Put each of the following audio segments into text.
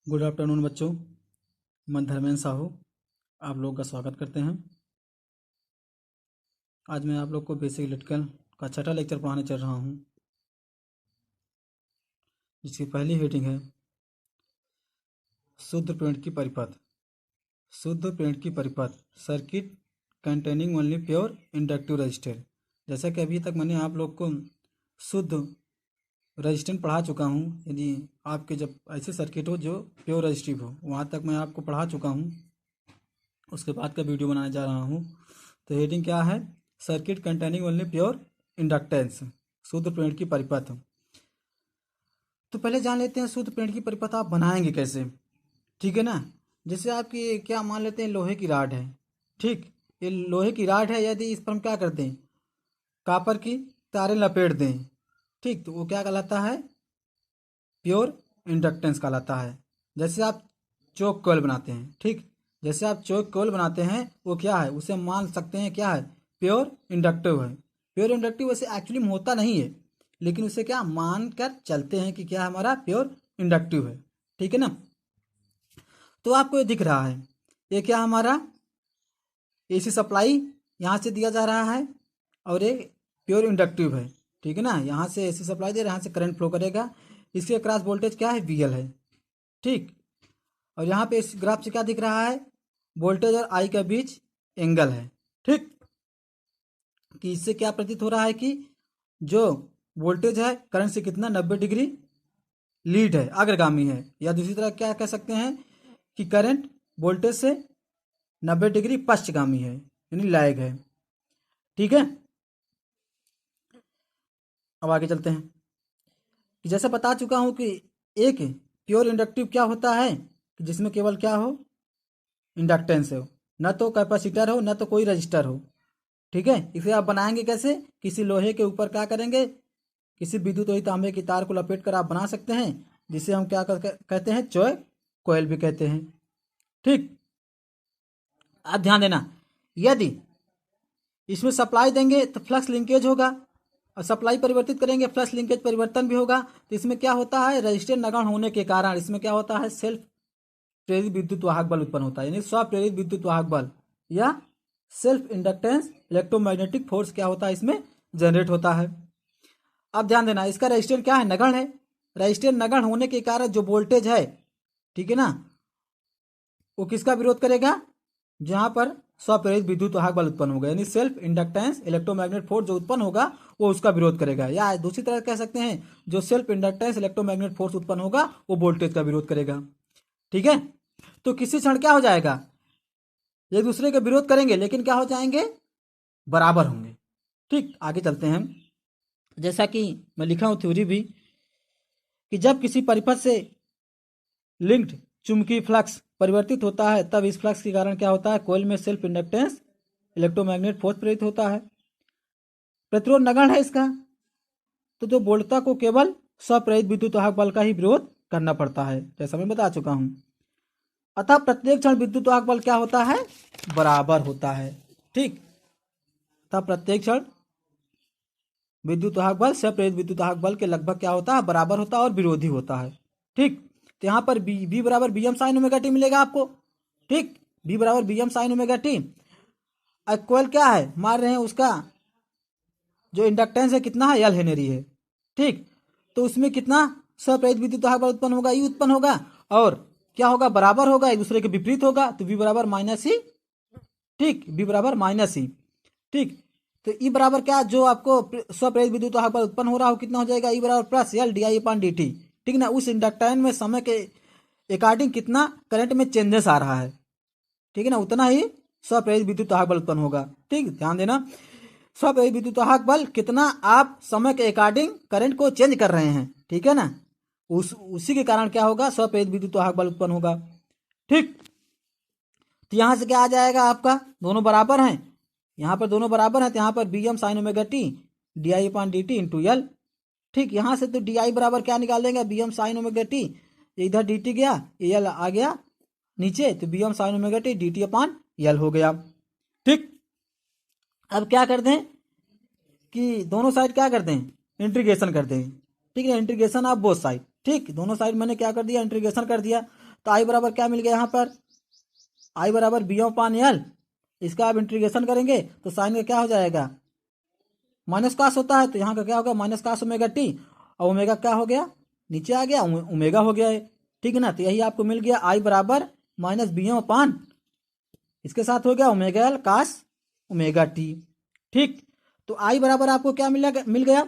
Good afternoon बच्चों। मैं धर्मेंद्र साहू आप लोग का स्वागत करते हैं। आज मैं आप लोग को बेसिक इलेक्ट्रिकल का छठा लेक्चर पढ़ाने चल रहा हूं, जिसकी पहली हेडिंग है शुद्ध प्रेरक की परिपथ। शुद्ध प्रेरक की परिपथ circuit containing only pure inductive register. जैसा कि अभी तक मैंने आप लोग को शुद्ध रजिस्टेंस पढ़ा चुका हूं। यदि आपके जब ऐसे सर्किट हो जो प्योर रजिस्टिव हो, वहां तक मैं आपको पढ़ा चुका हूं। उसके बाद का वीडियो बनाने जा रहा हूं। तो हेडिंग क्या है? Circuit containing only pure inductance, शुद्ध प्रेरक की परिपथ। तो पहले जान लेते हैं शुद्ध प्रेरक की परिपथ आप बनाएंगे कैसे। ठीक है ना। जैसे आपकी क्या मान लेते हैं, लोहे की राड है। ठीक, ये लोहे की राड है। यदि इस पर हम क्या करते हैं, कापर की तारें लपेट दें, ठीक, तो वो क्या कहलाता है? प्योर इंडक्टेंस कहलाता है। जैसे आप चौक कॉइल बनाते हैं, ठीक, जैसे आप चौक कॉइल बनाते हैं, वो क्या है, उसे मान सकते हैं क्या है, प्योर इंडक्टिव है। प्योर इंडक्टिव वैसे एक्चुअली में होता नहीं है, लेकिन उसे क्या मान कर चलते हैं कि क्या हमारा प्योर इंडक्टिव है। ठीक है ना। तो आपको ये दिख रहा है, ये क्या हमारा एसी सप्लाई यहाँ से दिया जा रहा है और ये प्योर इंडक्टिव है। ठीक है ना। यहाँ से एसी सप्लाई दे रहे हैं, यहाँ से करंट फ्लो करेगा। इसके क्रॉस वोल्टेज क्या है, वीएल है। ठीक, और यहाँ पे इस ग्राफ से क्या दिख रहा है, वोल्टेज और आई के बीच एंगल है। ठीक, कि इससे क्या प्रतीत हो रहा है कि जो वोल्टेज है करंट से कितना 90 डिग्री लीड है, अग्रगामी है। या दूसरी तरह क्या कह सकते हैं कि करंट वोल्टेज से 90 डिग्री पश्चगामी है, यानी लैग है। ठीक है। अब आगे चलते हैं कि जैसे बता चुका हूं कि एक प्योर इंडक्टिव क्या होता है कि जिसमें केवल क्या हो, इंडक्टेंस हो, न तो कैपेसिटर हो न तो कोई रजिस्टर हो। ठीक है। इसे आप बनाएंगे कैसे? किसी लोहे के ऊपर क्या करेंगे, किसी विद्युत वही तांबे की तार को लपेट कर आप बना सकते हैं, जिसे हम क्या कहते हैं, चॉक कॉइल भी कहते हैं। ठीक, अब ध्यान देना, यदि इसमें सप्लाई देंगे तो फ्लक्स लिंकेज होगा, और सप्लाई परिवर्तित करेंगे फ्लक्स लिंकेज परिवर्तन भी होगा। तो इसमें क्या होता है, रजिस्टर नगण्य होने के कारण इसमें क्या होता है, सेल्फ प्रेरित विद्युत वाहक बल उत्पन्न होता है, यानी स्व प्रेरित विद्युत वाहक बल या सेल्फ इंडक्टेंस इलेक्ट्रोमैग्नेटिक फोर्स क्या होता है, इसमें जनरेट होता है। अब ध्यान देना, इसका रजिस्टेंस क्या है, नगण्य है। रजिस्टेंस नगण्य होने के कारण जो वोल्टेज है, ठीक है ना, वो किसका विरोध करेगा, जहां पर स्वप्रेरित विद्युत वाहक बल उत्पन्न होगा, यानी सेल्फ इंडक्टेंस इलेक्ट्रोमैग्नेट फोर्स जो उत्पन्न होगा वो उसका विरोध करेगा। या दूसरी तरह कह सकते हैं, जो सेल्फ इंडक्टेंस इलेक्ट्रोमैग्नेट फोर्स उत्पन्न होगा वो वोल्टेज का विरोध करेगा। ठीक है। तो किसी क्षण क्या हो जाएगा, एक दूसरे का विरोध करेंगे लेकिन क्या हो जाएंगे, बराबर होंगे। ठीक, आगे चलते हैं। जैसा कि मैं लिखा हूं थ्योरी भी, कि जब किसी परिपथ से लिंक्ड चुंबकीय फ्लक्स परिवर्तित होता है, तब इस फ्लक्स के कारण क्या होता है, कॉइल में सेल्फ इंडक्टेंस इलेक्ट्रोमैग्नेट फोर्स प्रेरित होता है। प्रतिरोध नगण्य है इसका, तो जो बोल्टता को केवल स्वप्रेरित विद्युत वाहक बल का ही विरोध करना पड़ता है, जैसा मैं बता चुका हूं। अतः प्रत्येक क्षण विद्युत वाहक बल क्या होता है, बराबर होता है। ठीक, अतः प्रत्येक क्षण विद्युत वाहक बल स्वप्रेरित विद्युत वाहक बल के लगभग क्या होता है, बराबर होता है और विरोधी होता है। ठीक, तो यहाँ पर बी बराबर B M sine omega T मिलेगा आपको। ठीक, बी बराबर B M sine omega T. Coil क्या है, मान रहे हैं उसका जो इंडक्टेंस है कितना है, एल हेनरी है। ठीक, तो उसमें कितना स्वप्रेरित विद्युत वाहक बल उत्पन्न होगा, ई उत्पन्न होगा, और क्या होगा, बराबर होगा, एक दूसरे के विपरीत होगा, तो बी बराबर माइनस ई। ठीक, बी बराबर माइनस ई। ठीक, तो ई बराबर क्या, जो आपको स्वप्रेरित विद्युत वाहक बल उत्पन्न हो रहा हो कितना हो जाएगा, ई बराबर plus L D I upon D T. ठीक ना, उस इंडक्टेंस में समय के अकॉर्डिंग कितना करंट में चेंजेस आ रहा है, ठीक है ना, उतना ही स्वप्रेरित विद्युत वाहक बल उत्पन्न होगा। ठीक, ध्यान देना, स्वप्रेरित विद्युत वाहक बल कितना आप समय के अकॉर्डिंग करंट को चेंज कर रहे हैं, ठीक है ना, उसी के कारण क्या होगा, स्वप्रेरित विद्युत वाहक बल उत्पन्न होगा। ठीक, तो यहां से क्या आ जाएगा आपका, दोनों बराबर हैं, यहां पर दोनों बराबर हैं, तो यहां पर B M sine omega T D I upon D T into L. ठीक, यहां से तो डी आई बराबर क्या निकालेंगे, B M sine omega T, इधर डी टी गया, एल आ गया नीचे, तो B M sine omega T D T upon L हो गया। ठीक, अब क्या कर दें कि दोनों साइड क्या कर दें, इंटीग्रेशन कर दें। ठीक है, इंटीग्रेशन ऑफ बोथ साइड। ठीक, दोनों साइड मैंने क्या कर दिया, इंटीग्रेशन कर दिया। तो आई बराबर क्या मिल गया यहाँ पर, आई बराबर बी अपान एल। इसका आप इंटीग्रेशन करेंगे तो साइन का क्या हो जाएगा, माइनस कास होता है, तो यहाँ का क्या होगा माइनस कास ओमेगा टी, और ओमेगा क्या हो गया नीचे आ गया, ओमेगा हो गया है। ठीक है ना, तो यही आपको मिल गया आई बराबर माइनस बी अपान, इसके साथ हो गया omega L cos omega T. ठीक, तो आई बराबर आपको क्या मिल गया।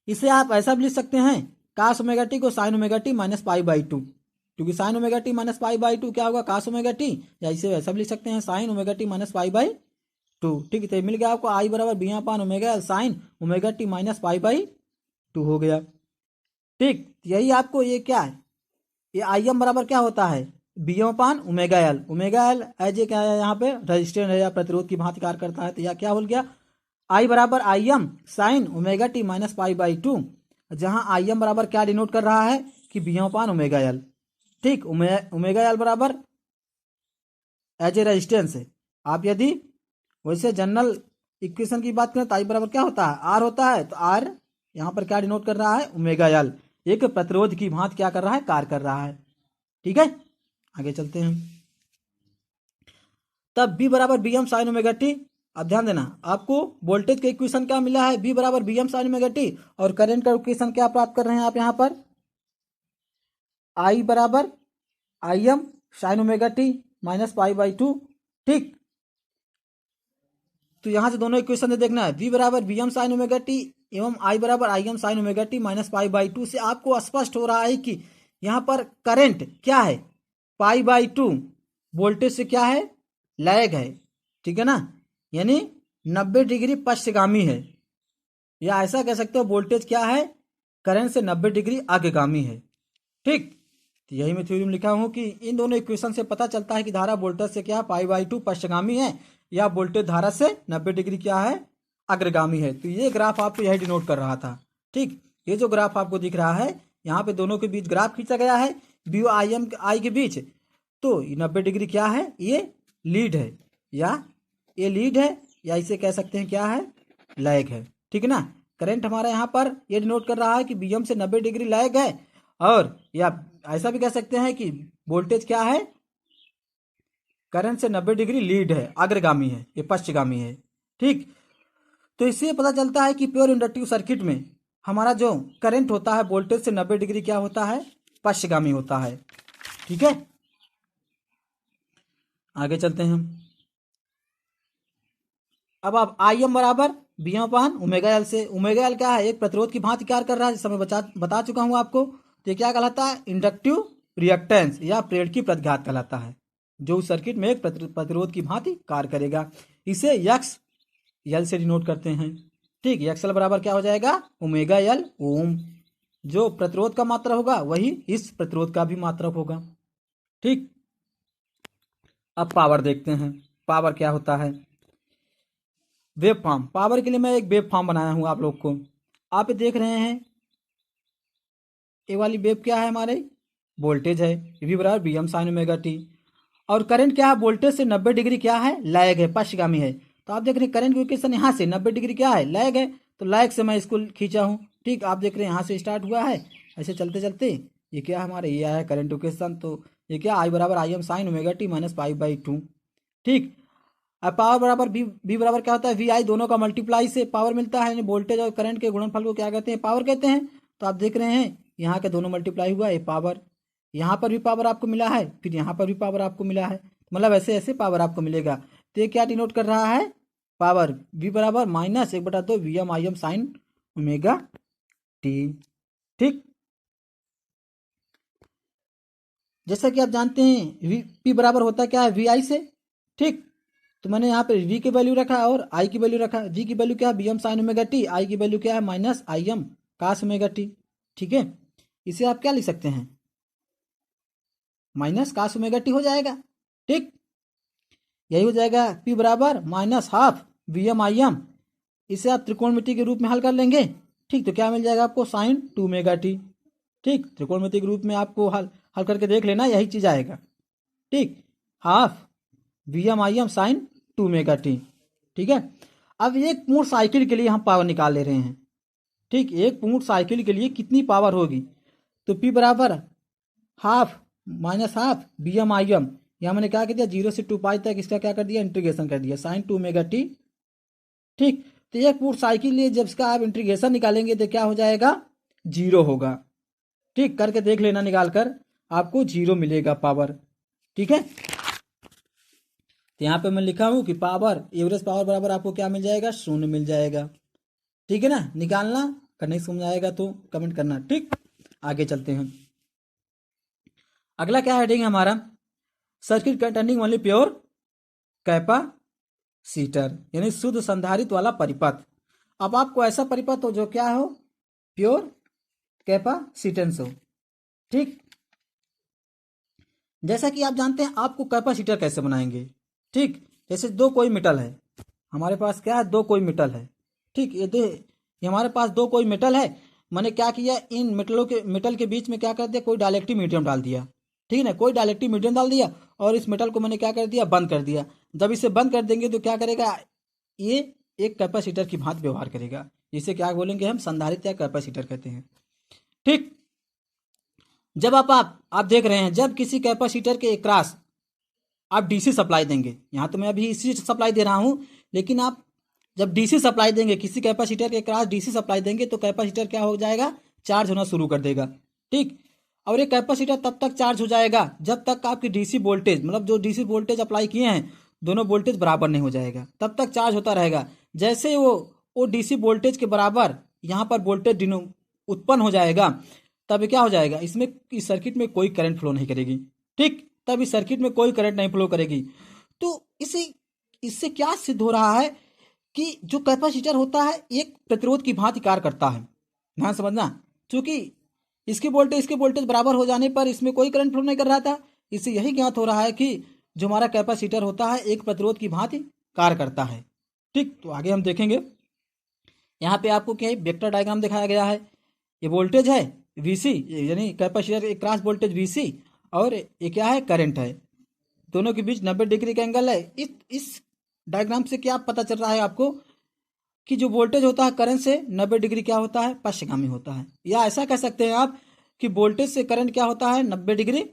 इसे आप ऐसा भी लिख सकते हैं, कास ओमेगा टी को sine omega T minus pi by two, क्योंकि sine omega T minus pi by two क्या होगा कास ओमेगा टी, या इसे ऐसा भी लिख सकते हैं sine omega T minus pi by two. ठीक है, तो मिल गया आपको आई बराबर B upon omega sine omega T minus pi by two हो गया। ठीक, यही आपको ये क्या है, ये आई एम बराबर क्या होता है, B M upon omega L as a क्या है यहाँ पे रजिस्टेंस है या प्रतिरोध की भांति कार्य करता है, तो यह क्या हो गया आई बराबर I M sine omega T minus pi by to, जहाँ आई एम बराबर क्या डिनोट कर रहा है कि B M upon omega L. ठीक, ओमेगा एल बराबर एज ए रेजिस्टेंस है। आप यदि वैसे जनरल इक्वेशन की बात करें तो आई बराबर क्या होता है आर होता है, तो आर यहाँ पर क्या डिनोट कर रहा है ओमेगा एल, एक प्रतिरोध की भांति क्या कर रहा है कार्य कर रहा है। ठीक है, आगे चलते हैं। तब बी बराबर B M sine omega T, अब ध्यान देना आपको वोल्टेज का इक्वेशन क्या मिला है, बी बराबर B M sine omega T, और करंट का इक्वेशन क्या प्राप्त कर रहे हैं आप यहाँ पर, आई बराबर I M sine omega T minus pi by two. ठीक, तो यहां से दोनों इक्वेशन से देखना है, v बराबर B M sine omega T एवं आई बराबर I M sine omega T minus pi by two से आपको स्पष्ट हो रहा है कि यहाँ पर करंट क्या है पाई बाई टू, वोल्टेज से क्या है लैग है। ठीक है ना, यानी 90 डिग्री पश्चगामी है, या ऐसा कह सकते हो वोल्टेज क्या है करंट से 90 डिग्री आगेगामी है। ठीक, तो यही मैं थ्योरी में लिखा हूं कि इन दोनों इक्वेशन से पता चलता है कि धारा वोल्टेज से क्या पाई बाई टू पश्चगामी है, या वोल्टेज धारा से 90 डिग्री क्या है अग्रगामी है। तो ये ग्राफ आपको यही डिनोट कर रहा था। ठीक, ये जो ग्राफ आपको दिख रहा है यहाँ पे दोनों के बीच ग्राफ खींचा गया है बी और आई एम आई के बीच, तो 90 डिग्री क्या है ये लीड है, या ये लीड है, या इसे कह सकते हैं क्या है लैग है। ठीक है ना, करंट हमारा यहाँ पर ये डिनोट कर रहा है कि बी एम से 90 डिग्री लैग है, और या ऐसा भी कह सकते हैं कि वोल्टेज क्या है करंट से 90 डिग्री लीड है अग्रगामी है, ये पश्चगामी है। ठीक, तो इससे पता चलता है कि प्योर इंडक्टिव सर्किट में हमारा जो करंट होता है वोल्टेज से 90 डिग्री क्या होता है पश्चगामी होता है। ठीक है, आगे चलते हैं। अब आप आई एम बराबर B M upon omega L से, ओमेगा एल क्या है एक प्रतिरोध की भांति कार्य कर रहा है, जिस समय बता चुका हूं आपको। तो ये क्या कहलाता है इंडक्टिव रिएक्टेंस या प्रेरकी प्रतिघात कहलाता है, जो उस सर्किट में एक प्रतिरोध की भांति कार्य करेगा। इसे यक्स एल से डिनोट करते हैं। ठीक, एक्स एल बराबर क्या हो जाएगा ओमेगा एल ओम, जो प्रतिरोध का मात्रक होगा वही इस प्रतिरोध का भी मात्रक होगा। ठीक, अब पावर देखते हैं, पावर क्या होता है वेव फॉर्म। पावर के लिए मैं एक वेव फॉर्म बनाया हूं आप लोग को, आप देख रहे हैं ये वाली वेव क्या है हमारे वोल्टेज है वी बराबर B M sine omega T, और करंट क्या है वोल्टेज से 90 डिग्री क्या है लैग है पश्चगामी है। तो आप देख रहे हैं करंट की इक्वेशन यहाँ से 90 डिग्री क्या है लैग है, तो लैग से मैं इसको खींचा हूँ। ठीक, आप देख रहे हैं यहाँ से स्टार्ट हुआ है, ऐसे चलते चलते ये क्या है हमारे ये आया है करंट इक्वेशन, तो ये क्या आई बराबर I M sine omega T minus pi by two. ठीक, अब पावर बराबर बी बराबर क्या होता है वी आई, दोनों का मल्टीप्लाई से पावर मिलता है, वोल्टेज और करंट के गुणनफल को क्या कहते हैं पावर कहते हैं। तो आप देख रहे हैं यहाँ के दोनों मल्टीप्लाई हुआ ये पावर, यहाँ पर भी पावर आपको मिला है, फिर यहाँ पर भी पावर आपको मिला है, मतलब ऐसे ऐसे पावर आपको मिलेगा। तो ये क्या डिनोट कर रहा है पावर v बराबर minus 1/2 V M I M sine omega T. ठीक, जैसा कि आप जानते हैं वी पी बराबर होता क्या है वी आई से। ठीक, तो मैंने यहाँ पे v की वैल्यू रखा और i की वैल्यू रखा। v की वैल्यू क्या है B M sine omega T, i की वैल्यू क्या है minus I M cos omega T. ठीक है, इसे आप क्या लिख सकते हैं माइनस कास ओमेगा टी हो जाएगा। ठीक, यही हो जाएगा p बराबर minus half V M I M, इसे आप त्रिकोणमिति के रूप में हल कर लेंगे। ठीक, तो क्या मिल जाएगा आपको साइन 2 ओमेगा टी। ठीक, त्रिकोणमिति के रूप में आपको हल करके देख लेना यही चीज आएगा। ठीक, half V M I M sine 2 omega T. ठीक है, अब एक पूर्ण साइकिल के लिए हम पावर निकाल ले रहे हैं। ठीक, एक पूर्ण साइकिल के लिए कितनी पावर होगी, तो p बराबर half minus half B M I M, यहाँ मैंने क्या कर दिया 0 से 2 पाई तक इसका क्या कर दिया इंटीग्रेशन कर दिया साइन 2 ओमेगा टी। ठीक, तो एक पूर्ण साइकिल लिए जब इसका आप इंटीग्रेशन निकालेंगे तो क्या हो जाएगा 0 होगा। ठीक, करके देख लेना निकाल कर, आपको 0 मिलेगा पावर। ठीक है, तो यहाँ पे मैं लिखा हूँ कि पावर एवरेज पावर बराबर आपको क्या मिल जाएगा 0 मिल जाएगा। ठीक है ना, निकालना करने समझ आएगा तो कमेंट करना। ठीक, आगे चलते हैं। अगला क्या हेडिंग है हमारा, circuit containing only pure capacitor, यानी शुद्ध संधारित्र वाला परिपथ। अब आपको ऐसा परिपथ हो जो क्या हो प्योर कैपेसिटेंस हो। ठीक, जैसा कि आप जानते हैं आपको कैपेसिटर कैसे बनाएंगे। ठीक, जैसे दो कोई मेटल है हमारे पास, क्या है दो कोई मेटल है। ठीक, ये हमारे पास दो कोई मेटल है, मैंने क्या किया इन मेटल के बीच में क्या कर दिया कोई डाइलेक्ट्रिक मीडियम डाल दिया। ठीक है ना, कोई डाइलेक्ट्रिक मीडियम डाल दिया और इस मेटल को मैंने क्या कर दिया बंद कर दिया। जब इसे बंद कर देंगे तो क्या करेगा ये एक कैपेसिटर की भांति व्यवहार करेगा, जिसे क्या बोलेंगे हम संधारित्र या कैपेसिटर कहते हैं। ठीक, जब आप देख रहे हैं जब किसी कैपेसिटर के अक्रॉस आप डीसी सप्लाई देंगे, यहाँ तो मैं अभी इसी सप्लाई दे रहा हूँ, लेकिन आप जब डीसी सप्लाई देंगे किसी कैपेसिटर के अक्रॉस डीसी सप्लाई देंगे तो कैपेसिटर क्या हो जाएगा चार्ज होना शुरू कर देगा। ठीक, और ये कैपेसिटर तब तक चार्ज हो जाएगा जब तक आपकी डीसी वोल्टेज मतलब जो डीसी वोल्टेज अप्लाई किए हैं दोनों वोल्टेज बराबर नहीं हो जाएगा, तब तक चार्ज होता रहेगा। जैसे वो डीसी वोल्टेज के बराबर यहाँ पर वोल्टेज उत्पन्न हो जाएगा तब क्या हो जाएगा इसमें इस सर्किट में कोई करंट फ्लो नहीं करेगी। ठीक, तब इस सर्किट में कोई करंट नहीं फ्लो करेगी। तो इससे क्या सिद्ध हो रहा है कि जो कैपेसिटर होता है एक प्रतिरोध की भांति कार्य करता है। ध्यान समझना, क्योंकि इसके वोल्टेज बराबर हो जाने पर इसमें कोई करंट फ्लो नहीं कर रहा था, इससे यही ज्ञात हो रहा है कि जो हमारा कैपेसिटर होता है एक प्रतिरोध की भांति कार्य करता है। ठीक, तो आगे हम देखेंगे। यहाँ पे आपको क्या वेक्टर डायग्राम दिखाया गया है, ये वोल्टेज है वीसी यानी कैपेसिटर के क्रॉस वोल्टेज वीसी और ये क्या है करंट है, दोनों के बीच 90 डिग्री का एंगल है। इस डायग्राम से क्या पता चल रहा है आपको कि जो वोल्टेज होता है करंट से 90 डिग्री क्या होता है पश्चिमगामी होता है, या ऐसा कह सकते हैं आप कि वोल्टेज से करंट क्या होता है 90 डिग्री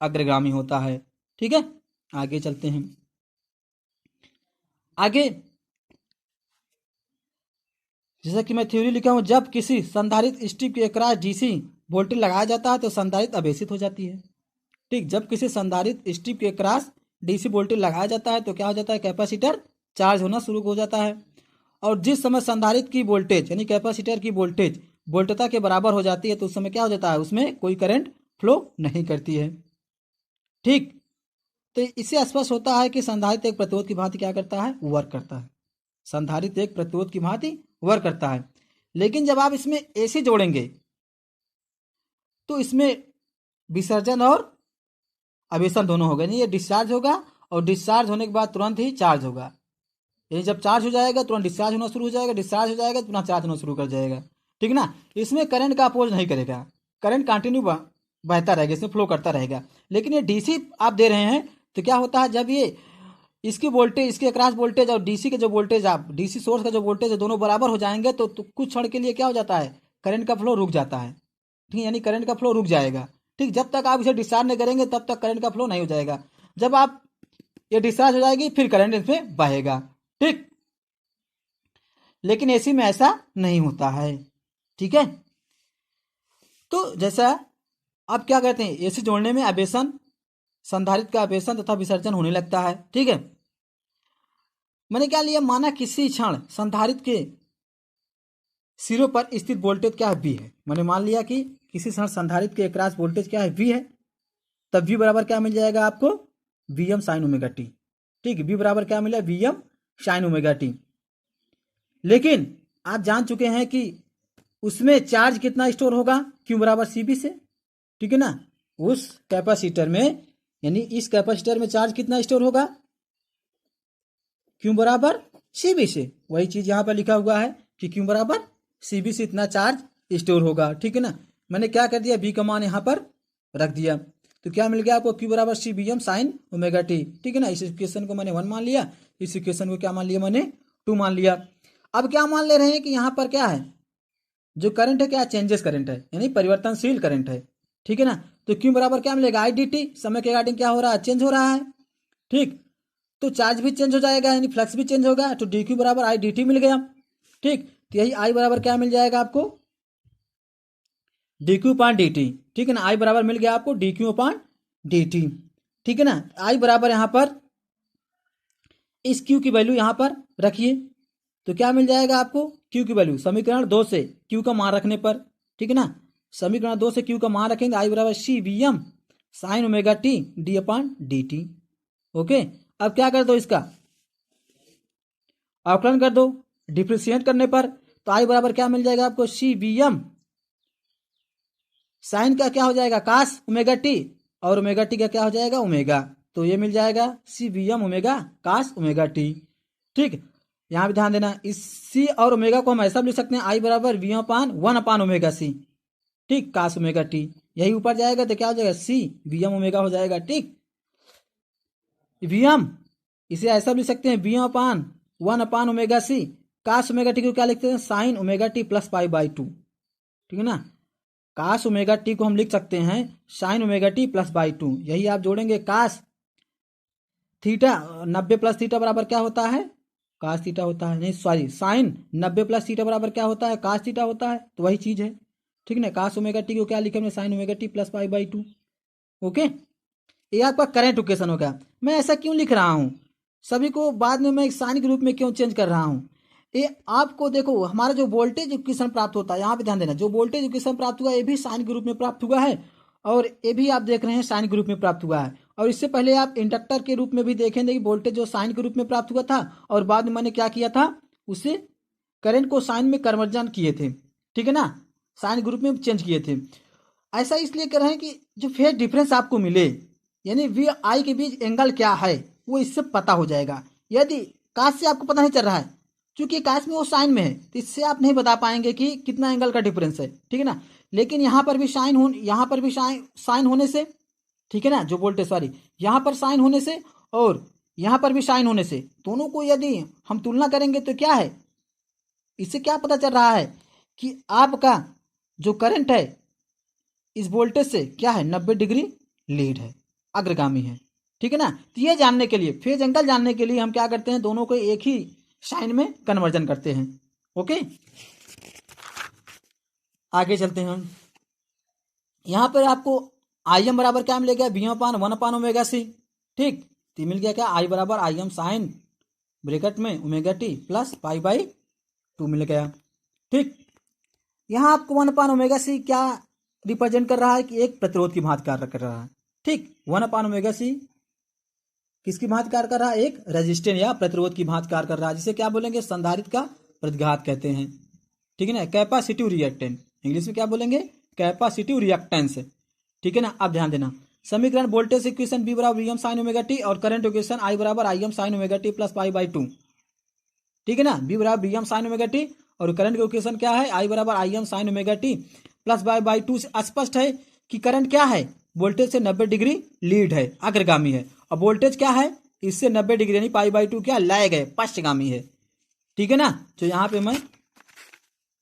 अग्रगामी होता है। ठीक है, आगे चलते हैं। आगे जैसा कि मैं थ्योरी लिखा हूं, जब किसी संधारित्र स्ट्रिप के अक्रॉस डीसी वोल्टेज लगाया जाता है तो संधारित्र अवेशित हो जाती है। ठीक, जब किसी संधारित्र स्ट्रिप के अक्रॉस डीसी वोल्टेज लगाया जाता है तो क्या हो जाता है कैपेसिटर चार्ज होना शुरू हो जाता है। और जिस समय संधारित्र की वोल्टेज यानी कैपेसिटर की वोल्टेज वोल्टता के बराबर हो जाती है तो उस समय क्या हो जाता है उसमें कोई करंट फ्लो नहीं करती है। ठीक, तो इससे स्पष्ट होता है कि संधारित्र एक प्रतिरोध की भांति क्या करता है वर्क करता है। संधारित्र एक प्रतिरोध की भांति वर्क करता है, लेकिन जब आप इसमें एसी जोड़ेंगे तो इसमें विसर्जन और आवेशन दोनों होगा, यानी ये डिस्चार्ज होगा और डिस्चार्ज होने के बाद तुरंत ही चार्ज होगा। यानी जब चार्ज हो जाएगा तुरंत डिस्चार्ज होना शुरू हो जाएगा, डिस्चार्ज हो जाएगा तुरंत चार्ज होना शुरू कर जाएगा। ठीक ना, इसमें करंट का अपोज नहीं करेगा, करंट कंटिन्यू बहता रहेगा, इसमें फ्लो करता रहेगा। लेकिन ये डीसी आप दे रहे हैं तो क्या होता है जब ये इसकी वोल्टेज इसके अक्रॉस वोल्टेज और डीसी के जो वोल्टेज आप डीसी सोर्स का जो वोल्टेज है दोनों बराबर हो जाएंगे तो कुछ क्षण के लिए क्या हो जाता है करंट का फ्लो रुक जाता है। ठीक, यानी करंट का फ्लो रुक जाएगा। ठीक, जब तक आप इसे डिस्चार्ज नहीं करेंगे तब तक करंट का फ्लो नहीं हो जाएगा। जब आप ये डिस्चार्ज हो जाएगी फिर करंट इसमें बहेगा। ठीक, लेकिन एसी में ऐसा नहीं होता है। ठीक है, तो जैसा आप क्या कहते हैं एसी जोड़ने में आवेशन संधारित्र का आवेशन तथा विसर्जन होने लगता है। ठीक है, मैंने क्या लिया माना किसी क्षण संधारित्र के सिरों पर स्थित वोल्टेज क्या है वी है। मैंने मान लिया कि किसी क्षण संधारित्र के अक्रॉस वोल्टेज क्या है वी है, तब वी बराबर क्या मिल जाएगा आपको V M sine omega T. ठीक, वी बराबर क्या मिला V M sine omega T. लेकिन आप जान चुके हैं कि उसमें चार्ज कितना स्टोर होगा क्यू बराबर सी बी से। ठीक है ना, उस कैपेसिटर में यानी इस कैपेसिटर में चार्ज कितना स्टोर होगा क्यू बराबर सी बी से। वही चीज यहां पर लिखा हुआ है कि क्यू बराबर सी बी से इतना चार्ज स्टोर होगा। ठीक है ना, मैंने क्या कर दिया बी का मान यहां पर रख दिया तो क्या मिल गया आपको क्यू बराबर C B M sine omega T. ठीक है ना, इस इक्वेशन को मैंने 1 मान लिया, इस इक्वेशन को क्या मान लिया मैंने 2 मान लिया। अब क्या मान ले रहे हैं कि यहाँ पर क्या है जो करंट है क्या चेंजेस करंट है यानी परिवर्तनशील करंट है। ठीक है ना, तो क्यू बराबर क्या मिलेगा, आई डी टी। समय के अकॉर्डिंग क्या हो रहा है, चेंज हो रहा है। ठीक, तो चार्ज भी चेंज हो जाएगा, यानी फ्लक्स भी चेंज होगा, तो डी क्यू बराबर आई डी टी मिल गया। ठीक, तो यही आई बराबर क्या मिल जाएगा आपको, डी क्यू पान डी टी। ठीक है ना, आई बराबर मिल गया आपको डी क्यू पान डी टी। ठीक है ना, आई बराबर यहां पर इस क्यू की वैल्यू यहां पर रखिए, तो क्या मिल जाएगा आपको, क्यू की वैल्यू समीकरण 2 से क्यू का मान रखने पर। ठीक है ना, समीकरण 2 से क्यू का मान रखेंगे, आई बराबर C V M sine omega T D upon D T. Okay, अब क्या कर दो, इसका अवकलन कर दो डिफ्रेंशिएट करने पर, तो आई बराबर क्या मिल जाएगा आपको, सी वी एम साइन का क्या हो जाएगा, कास ओमेगा टी, और ओमेगा टी का क्या हो जाएगा, ओमेगा। तो ये मिल जाएगा C V M omega cos omega T. ठीक, यहां भी ध्यान देना, इस सी और ओमेगा को हम ऐसा भी लिख सकते हैं, आई बराबर वी अपान 1 अपान ओमेगा सी। ठीक, कास ओमेगा टी, यही ऊपर जाएगा तो क्या हो जाएगा, सी वी एम ओमेगा हो जाएगा। ठीक, वी एम इसे ऐसा भी लिख सकते हैं, V upon 1 upon omega C, cos omega T को क्या लिखते हैं, sine omega T plus pi by 2। ठीक है ना, कास ओमेगा टी को हम लिख सकते हैं sine omega T plus by 2, यही आप जोड़ेंगे, कास थीटा 90 प्लस थीटा बराबर क्या होता है, कास थीटा होता है, नहीं सॉरी, साइन 90 प्लस थीटा बराबर क्या होता है, कास थीटा होता है, तो वही चीज है। ठीक है ना, कास ओमेगा टी को क्या लिखे हमने, sign omega T plus pi by 2। Okay, ये आपका करंट इक्वेशन हो गया। मैं ऐसा क्यों लिख रहा हूं, सभी को बाद में मैं एक साइन के रूप में क्यों चेंज कर रहा हूं, ये आपको देखो, हमारा जो वोल्टेज इक्वेशन प्राप्त होता है, यहाँ पे ध्यान देना, जो वोल्टेज इक्वेशन प्राप्त हुआ है ये भी साइन के रूप में प्राप्त हुआ है, और ये भी आप देख रहे हैं साइन के रूप में प्राप्त हुआ है। और इससे पहले आप इंडक्टर के रूप में भी देखेंगे कि वोल्टेज जो साइन के रूप में प्राप्त हुआ था, और बाद में मैंने क्या किया था, उसे करंट को साइन में कन्वर्जन किए थे। ठीक है ना, साइन के रूप में चेंज किए थे। ऐसा इसलिए कर रहे हैं कि जो फेज डिफरेंस आपको मिले, यानी वी आई के बीच एंगल क्या है वो इससे पता हो जाएगा। यदि काश से आपको पता नहीं चल रहा है, क्योंकि काश में वो साइन में है, तो इससे आप नहीं बता पाएंगे कि कितना एंगल का डिफरेंस है। ठीक है ना, लेकिन यहाँ पर भी यहाँ पर भी साइन होने से, ठीक है ना, जो वोल्टेज सॉरी यहाँ पर साइन होने से और यहाँ पर भी साइन होने से, दोनों को यदि हम तुलना करेंगे तो क्या है, इससे क्या पता चल रहा है कि आपका जो करंट है इस वोल्टेज से क्या है, 90 डिग्री लीड है, अग्रगामी है। ठीक है ना, तो ये जानने के लिए, फेज एंगल जानने के लिए हम क्या करते हैं, दोनों को एक ही साइन में कन्वर्जन करते हैं। ओके, आगे चलते हैं हम। यहां पर आपको आई एम बराबर क्या मिलेगा, बी अपान 1 अपान ओमेगा सी। ठीक, तो मिल गया क्या, आई बराबर आई एम साइन ब्रैकेट में omega T plus pi by 2 मिल गया। ठीक, यहां आपको 1 अपान ओमेगा सी क्या रिप्रेजेंट कर रहा है कि एक प्रतिरोध की भांति कार्य कर रहा है। ठीक, 1 अपान ओमेगा सी किसकी भांति कार्य कर रहा है, एक रेजिस्टेंस या प्रतिरोध की भांति कार्य कर रहा है, जिसे क्या बोलेंगे, संधारित्र का प्रतिघात कहते हैं। ठीक है ना, कैपेसिटिव रिएक्टेंस, इंग्लिश में क्या बोलेंगे, कैपेसिटिव रिएक्टेंस। ठीक है ना, अब ध्यान देना, समीकरण वोल्टेज इक्वेशन बी बराबर V M sine omega T और करंट इक्वेशन आई बराबर I M sine omega T plus pi by 2। ठीक है ना, बी बराबर V M sine omega T और करंट का इक्वेशन क्या है, आई बराबर I M sine omega T plus pi by 2 से स्पष्ट है कि करंट क्या है, वोल्टेज से 90 डिग्री लीड है, अग्रगामी है, और वोल्टेज क्या है, इससे 90 डिग्री यानी पाई बाई 2 क्या लैग है, पश्चगामी है। ठीक है ना, तो यहां पे मैं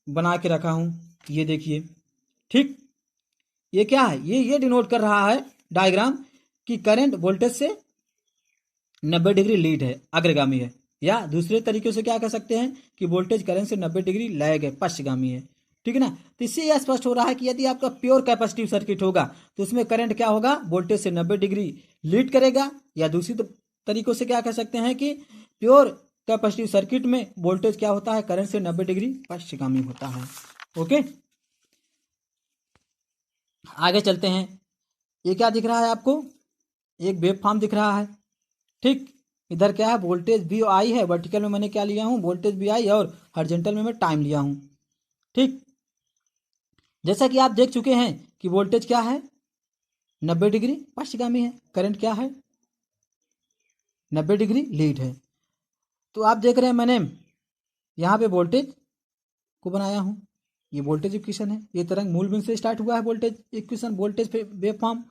बना के रखा हूं, ये देखिए। ठीक, ये क्या है, ये डिनोट कर रहा है डायग्राम कि करंट वोल्टेज से 90 डिग्री लीड है, अग्रगामी है, या दूसरे तरीके से क्या कह सकते हैं कि वोल्टेज करंट से 90 डिग्री लैग है, पश्चगामी है। ठीक है ना, तो इससे यह स्पष्ट हो रहा है कि यदि आपका प्योर कैपेसिटिव सर्किट होगा तो उसमें करंट क्या होगा, वोल्टेज से 90 डिग्री लीड करेगा, या दूसरी तरीकों से क्या कह सकते हैं कि प्योर कैपेसिटिव सर्किट में वोल्टेज क्या होता है, करंट से 90 डिग्री पश्चगामी होता है। ओके, आगे चलते हैं। ये क्या दिख रहा है आपको, एक वेव फॉर्म दिख रहा है। ठीक, इधर क्या है, वोल्टेज बी आई है, वर्टिकल में मैंने क्या लिया हूं, वोल्टेज बी आई, और हॉरिजॉन्टल में मैं टाइम लिया हूं। ठीक, जैसा कि आप देख चुके हैं कि वोल्टेज क्या है, 90 डिग्री पश्चगामी है, करंट क्या है, 90 डिग्री लीड है। तो आप देख रहे हैं मैंने यहाँ पे वोल्टेज को बनाया हूँ, ये वोल्टेज इक्वेशन है, ये तरंग मूल बिंदु से स्टार्ट हुआ है voltage equation, voltage wave form,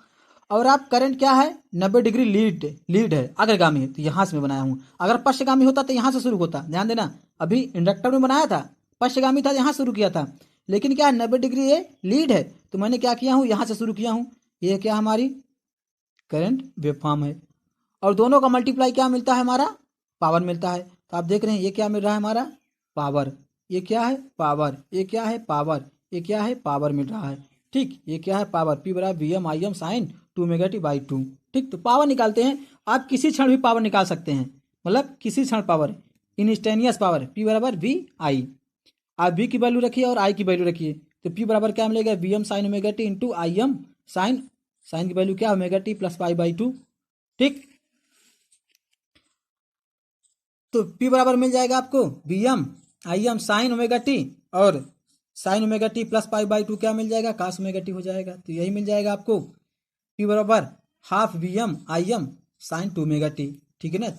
और आप करंट क्या है, 90 डिग्री लीड है, अग्रगामी है, तो यहाँ से मैं बनाया हूँ। अगर पश्चगामी होता तो यहाँ से शुरू होता, ध्यान देना, अभी इंडक्टर में बनाया था, पश्चगामी था, यहाँ शुरू किया था, लेकिन क्या है 90 डिग्री ये लीड है, तो मैंने क्या किया हूँ, यहाँ से शुरू किया हूँ, ये क्या हमारी करंट वेवफॉर्म है, और दोनों का मल्टीप्लाई क्या मिलता है हमारा, पावर मिलता है। तो आप देख रहे हैं ये क्या मिल रहा है हमारा, पावर। ये क्या है, पावर। ये क्या है, पावर। ये क्या है, पावर मिल रहा है। ठीक, ये क्या है, पावर। P बराबर V M I M sine 2 ω t/2। ठीक, तो पावर निकालते हैं। आप किसी क्षण भी पावर निकाल सकते हैं, मतलब किसी क्षण पावर, इंस्टेनियस पावर। P बराबर वी आई, आप V की वैल्यू रखिए और I की वैल्यू रखिए, तो P बराबर क्या मिलेगा, V M sine ω t into I M sine, sine की वैल्यू क्या, ω t प्लस π/2। ठीक, तो P बराबर मिल जाएगा आपको V M I M sine ω t, और साइन ω t प्लस π/2 क्या मिल जाएगा, cos ω t हो जाएगा। तो यही मिल जाएगा आपको P बराबर half V M I M sine 2 ω t। ठीक है ना,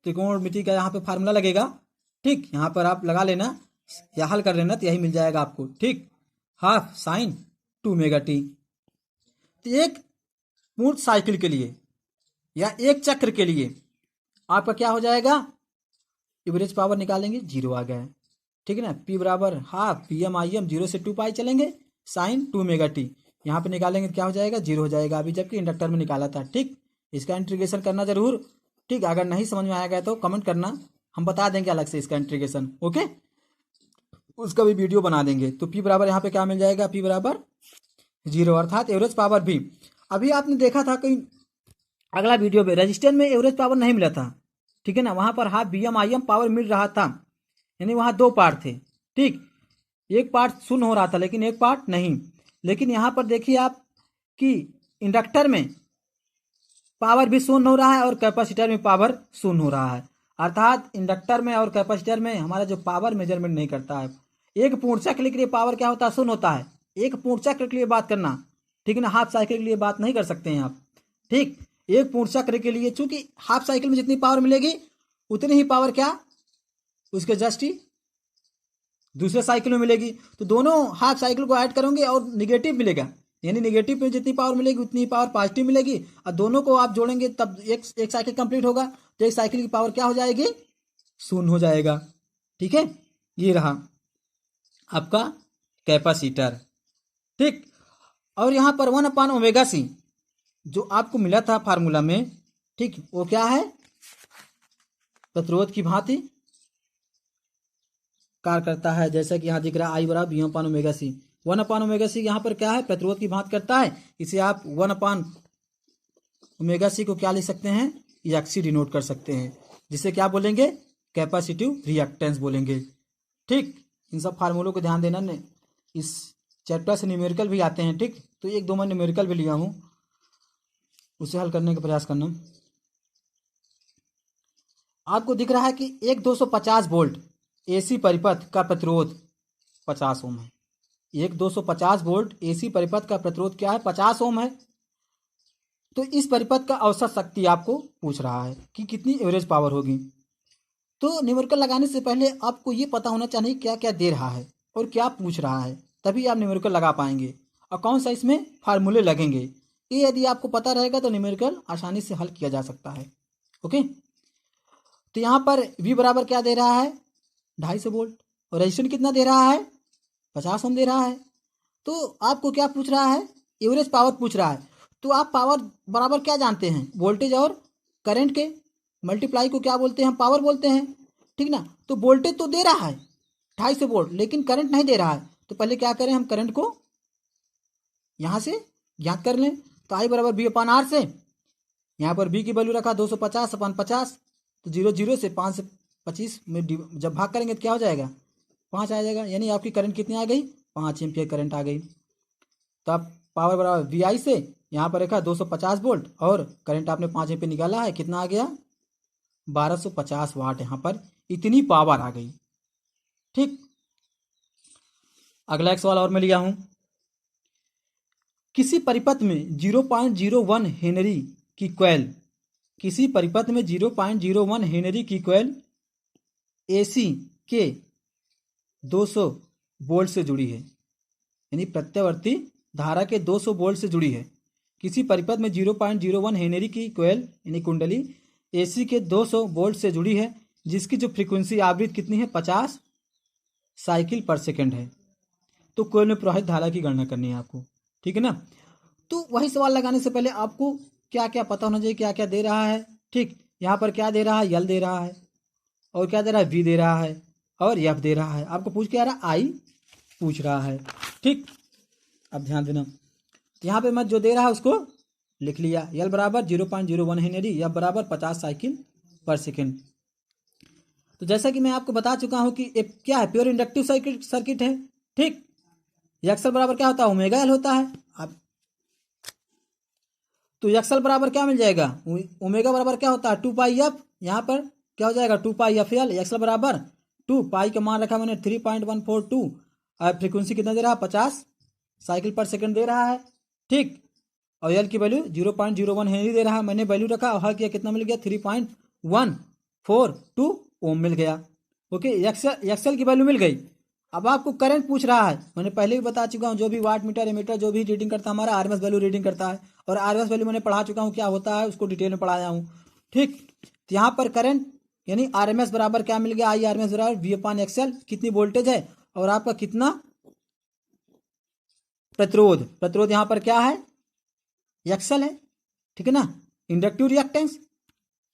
त्रिकोणमिति का यहाँ पे फार्मूला लगेगा। ठीक, यहाँ पर आप लगा लेना या हल कर लेना, तो यही मिल जाएगा आपको। ठीक, हाफ साइन 2 ω t। तो एक पूर्ण साइकिल के लिए या एक चक्र के लिए आपका क्या हो जाएगा, एवरेज पावर निकालेंगे, 0 आ गया है। ठीक है ना, P बराबर half V M I M, 0 से 2 पाई चलेंगे, साइन 2 ω t यहाँ पे निकालेंगे क्या हो जाएगा, 0 हो जाएगा, अभी जबकि इंडक्टर में निकाला था। ठीक, इसका इंटीग्रेशन करना जरूर। ठीक, अगर नहीं समझ में आएगा तो कमेंट करना, हम बता देंगे अलग से इसका इंटीग्रेशन। ओके, उसका भी वीडियो बना देंगे। तो P बराबर यहाँ पे क्या मिल जाएगा, P बराबर 0, अर्थात एवरेज पावर भी। अभी आपने देखा था कहीं अगला वीडियो में, रजिस्टर में एवरेज पावर नहीं मिला था। ठीक है ना, वहां पर half V M I M power मिल रहा था, यानी वहां 2 पार्ट थे। ठीक, एक पार्ट शून्य हो रहा था लेकिन एक पार्ट नहीं। लेकिन यहाँ पर देखिए आप कि इंडक्टर में पावर भी शून्य हो रहा है और कैपेसिटर में पावर शून्य हो रहा है, अर्थात इंडक्टर में और कैपेसिटर में हमारा जो पावर मेजरमेंट नहीं करता है। एक पूर्ण चक्र के लिए पावर क्या होता है, शून्य होता है। एक पूर्ण चक्र के लिए बात करना, ठीक है ना, हाफ साइकिल के लिए बात नहीं कर सकते हैं आप। ठीक, एक पूर्ण चक्र के लिए, चूंकि हाफ साइकिल में जितनी पावर मिलेगी उतनी ही पावर क्या उसके जस्ट ही दूसरे साइकिल में मिलेगी। तो दोनों हाफ साइकिल को ऐड करेंगे और निगेटिव मिलेगा, यानी निगेटिव में जितनी पावर मिलेगी उतनी ही पावर पॉजिटिव मिलेगी, और दोनों को आप जोड़ेंगे तब एक साइकिल कंप्लीट होगा। तो एक साइकिल की पावर क्या हो जाएगी, शून्य हो जाएगा। ठीक है, ये रहा आपका कैपेसिटर। ठीक, और यहाँ पर 1/ωc जो आपको मिला था फार्मूला में, ठीक, वो क्या है, प्रतिरोध की भांति कार्य करता है। जैसा कि यहाँ दिख रहा है I बराबर V/ωc। 1/ωc यहाँ पर क्या है, प्रतिरोध की भांति करता है। इसे आप 1/ωc को क्या लिख सकते हैं, एक्सी डिनोट कर सकते हैं, जिसे क्या बोलेंगे, कैपेसिटिव रिएक्टेंस बोलेंगे। ठीक, इन सब फार्मूलों को ध्यान देना ने, इस चैप्टर से न्यूमेरिकल भी आते हैं। ठीक, तो 1-2 मैं न्यूमेरिकल भी लिया हूँ, उसे हल करने का प्रयास करना। आपको दिख रहा है कि एक 250 वोल्ट एसी परिपथ का प्रतिरोध 50 ओम है। एक 250 वोल्ट एसी परिपथ का प्रतिरोध क्या है, 50 ओम है। तो इस परिपथ का औसत शक्ति आपको पूछ रहा है कि कितनी एवरेज पावर होगी। तो न्यूमेरिकल लगाने से पहले आपको ये पता होना चाहिए क्या क्या दे रहा है और क्या पूछ रहा है, तभी आप न्यूमेरिकल लगा पाएंगे और कौन सा इसमें फार्मूले लगेंगे। ये यदि आपको पता रहेगा तो न्यूमेरिकल आसानी से हल किया जा सकता है। ओके, तो यहाँ पर V बराबर क्या दे रहा है, 250 वोल्ट, और रेजिस्टेंस कितना दे रहा है, 50 ओम दे रहा है। तो आपको क्या पूछ रहा है, एवरेज पावर पूछ रहा है। तो आप पावर बराबर क्या जानते हैं, वोल्टेज और करंट के मल्टीप्लाई को क्या बोलते हैं, पावर बोलते हैं। ठीक ना, तो वोल्टेज तो दे रहा है 250 वोल्ट, लेकिन करंट नहीं दे रहा है। तो पहले क्या करें, हम करंट को यहाँ से ज्ञात कर लें। तो I बराबर V/R से, यहाँ पर V की वैल्यू रखा 250/50, तो 0 से 5 से 25 में जब भाग करेंगे तो क्या हो जाएगा, 5 आ जाएगा, यानी आपकी करंट कितनी आ गई, 5 एम्पियर करंट आ गई। तो आप पावर बराबर VI से यहाँ पर रखा 250 वोल्ट और करंट आपने 5 एम्पियर निकाला है, कितना आ गया, 1250 वाट। यहाँ पर इतनी पावर आ गई। ठीक, अगला एक सवाल और मैं लिया हूं, किसी परिपथ में 0.01 हेनरी की कॉइल, किसी परिपथ में 0.01 हेनरी की कॉइल एसी के 200 वोल्ट से जुड़ी है, यानी प्रत्यावर्ती धारा के 200 वोल्ट से जुड़ी है। किसी परिपथ में 0.01 हेनरी की कॉइल यानी कुंडली एसी के 200 वोल्ट से जुड़ी है, जिसकी जो फ्रीक्वेंसी आवृत्ति कितनी है, 50 साइकिल पर सेकंड है। तो कॉइल में प्रवाहित धारा की गणना करनी है आपको। ठीक है ना। तो वही सवाल लगाने से पहले आपको क्या क्या पता होना चाहिए, क्या क्या दे रहा है। ठीक, यहाँ पर क्या दे रहा है, यल दे रहा है, और क्या दे रहा है, वी दे रहा है, और एफ दे रहा है। आपको पूछ के आ रहा है, आई पूछ रहा है। ठीक, अब ध्यान देना, तो यहाँ पे मैं जो दे रहा है उसको लिख लिया। यल बराबर 0.01 हेनरी, एफ बराबर 50 साइकिल पर सेकेंड। तो जैसा कि मैं आपको बता चुका हूं कि एक क्या है, प्योर इंडक्टिव सर्किट है। ठीक, एक्सल बराबर क्या होता है, ओमेगा एल होता है। अब तो एक्सल बराबर क्या मिल जाएगा, ओमेगा बराबर क्या होता है, 2 पाई एफ। यहाँ पर क्या हो जाएगा, 2 पाई एफ एल। एक्सल बराबर 2 पाई का मान रखा मैंने 3.142। और फ्रीक्वेंसी कितना दे रहा है, 50 साइकिल पर सेकंड दे रहा है। ठीक, और एल की वैल्यू 0.01 हेनरी दे रहा है। मैंने वैल्यू रखा और हल किया, कितना मिल गया, 3.142 ओम मिल गया। ओके, एक्सएल की वैल्यू मिल गई। अब आपको करंट पूछ रहा है। मैंने पहले भी बता चुका हूँ, जो भी वाट मीटर एमीटर जो भी रीडिंग करता है हमारा आरएमएस वैल्यू रीडिंग करता है, और आरएमएस वैल्यू मैंने पढ़ा चुका हूँ क्या होता है, उसको डिटेल में पढ़ाया हूँ। ठीक, तो यहाँ पर करंट यानी आरएमएस बराबर क्या मिल गया, आई आरएमएस बराबर वी अपान एक्सएल। कितनी वोल्टेज है और आपका कितना प्रतिरोध यहाँ पर क्या है, एक्सएल है। ठीक है ना। इंडक्टिव रिएक्टेंस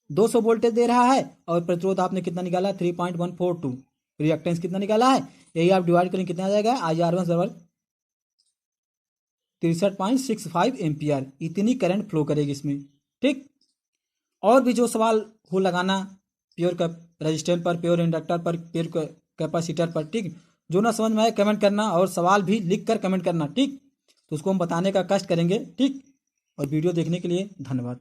200 वोल्टेज दे रहा है, और प्रतिरोध आपने कितना निकाला, 3.142। रिएक्टेंस कितना निकाला है, यही आप डिवाइड करें कितना आ जाएगा, आई आर वन बराबर 63.65 एम्पियर। इतनी करंट फ्लो करेगी इसमें। ठीक, और भी जो सवाल हो लगाना प्योर रेजिस्टेंस पर, प्योर इंडक्टर पर, प्योर कैपेसिटर पर। ठीक, जो ना समझ में आए कमेंट करना, और सवाल भी लिख कर कमेंट करना। ठीक, तो उसको हम बताने का कष्ट करेंगे। ठीक, और वीडियो देखने के लिए धन्यवाद।